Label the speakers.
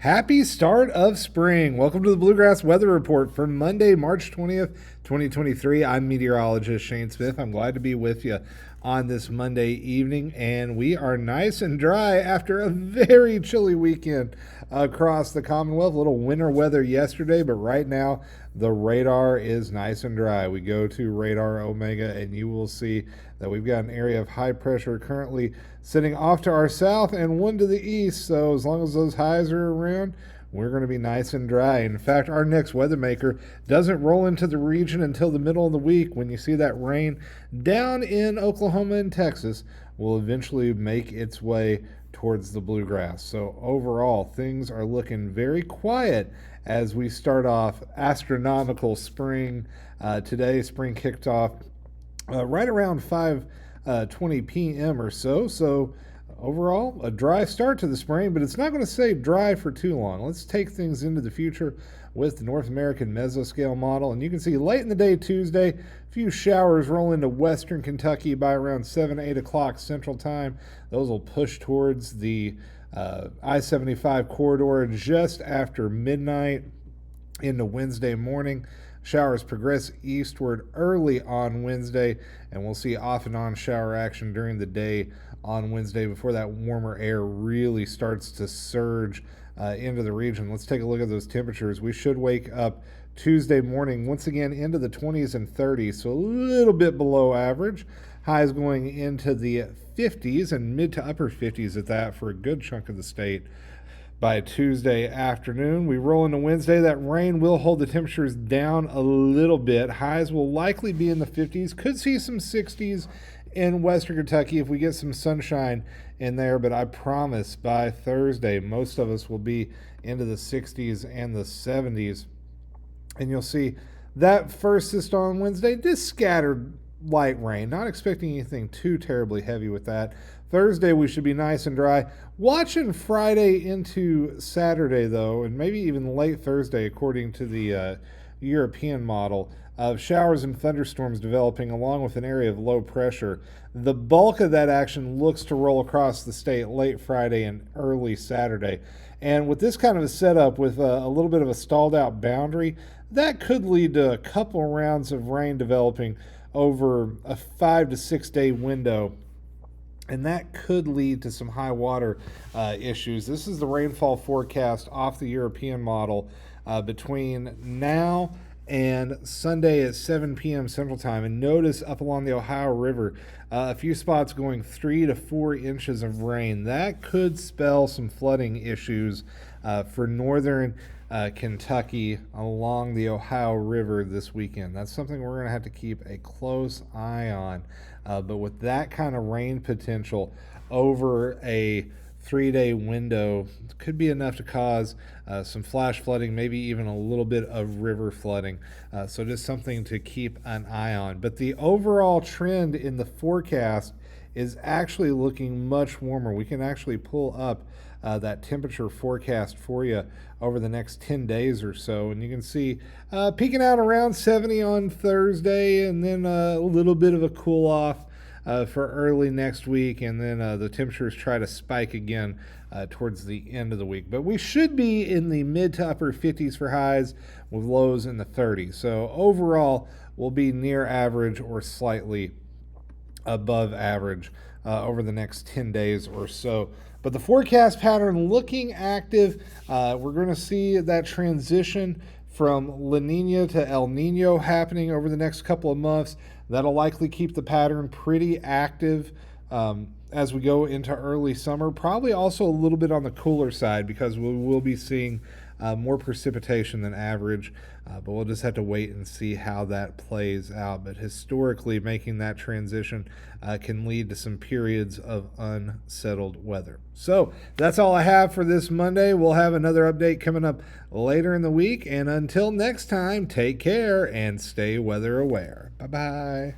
Speaker 1: Happy start of spring. Welcome to the Bluegrass Weather Report for Monday, March 20th, 2023. I'm meteorologist Shane Smith. I'm glad to be with you on this Monday evening, and we are nice and dry after a very chilly weekend across the Commonwealth. A little winter weather yesterday, but right now the radar is nice and dry. We go to radar Omega, and you will see that we've got an area of high pressure currently sitting off to our south and one to the east. So as long as those highs are around, we're going to be nice and dry. In fact, our next weather maker doesn't roll into the region until the middle of the week, when you see that rain down in Oklahoma and Texas will eventually make its way towards the bluegrass. So overall, things are looking very quiet as we start off astronomical spring. Today, spring kicked off right around 5:20 p.m. or so. So overall, a dry start to the spring, but it's not going to stay dry for too long. Let's take things into the future with the North American Mesoscale model. And you can see late in the day Tuesday, a few showers roll into western Kentucky by around 7, 8 o'clock Central Time. Those will push towards the I-75 corridor just after midnight into Wednesday morning. Showers progress eastward early on Wednesday, and we'll see off and on shower action during the day on Wednesday before that warmer air really starts to surge into the region. Let's take a look at those temperatures. We should wake up Tuesday morning once again into the 20s and 30s, so a little bit below average. Highs going into the 50s and mid to upper 50s at that for a good chunk of the state. By Tuesday afternoon, we roll into Wednesday. That rain will hold the temperatures down a little bit. Highs will likely be in the 50s. Could see some 60s in western Kentucky if we get some sunshine in there. But I promise by Thursday, most of us will be into the 60s and the 70s. And you'll see that first system on Wednesday, just scattered light rain. Not expecting anything too terribly heavy with that. Thursday, we should be nice and dry. Watching Friday into Saturday, though, and maybe even late Thursday, according to the European model, of showers and thunderstorms developing along with an area of low pressure. The bulk of that action looks to roll across the state late Friday and early Saturday. And with this kind of a setup with a little bit of a stalled out boundary, that could lead to a couple rounds of rain developing over a 5 to 6 day window. And that could lead to some high water issues. This is the rainfall forecast off the European model between now and Sunday at 7 p.m. Central Time. And notice up along the Ohio River, a few spots going 3 to 4 inches of rain. That could spell some flooding issues for northern Kentucky along the Ohio River this weekend. That's something we're going to have to keep a close eye on. But with that kind of rain potential over a 3-day window, it could be enough to cause some flash flooding, maybe even a little bit of river flooding. So just something to keep an eye on. But the overall trend in the forecast is actually looking much warmer. We can actually pull up that temperature forecast for you over the next 10 days or so. And you can see peaking out around 70 on Thursday, and then a little bit of a cool off for early next week. And then the temperatures try to spike again towards the end of the week. But we should be in the mid to upper 50s for highs with lows in the 30s. So overall, we'll be near average or slightly above average over the next 10 days or so. But the forecast pattern looking active. We're going to see that transition from La Nina to El Nino happening over the next couple of months. That'll likely keep the pattern pretty active as we go into early summer. Probably also a little bit on the cooler side because we will be seeing more precipitation than average, but we'll just have to wait and see how that plays out. But historically, making that transition can lead to some periods of unsettled weather. So that's all I have for this Monday. We'll have another update coming up later in the week. And until next time, take care and stay weather aware. Bye-bye.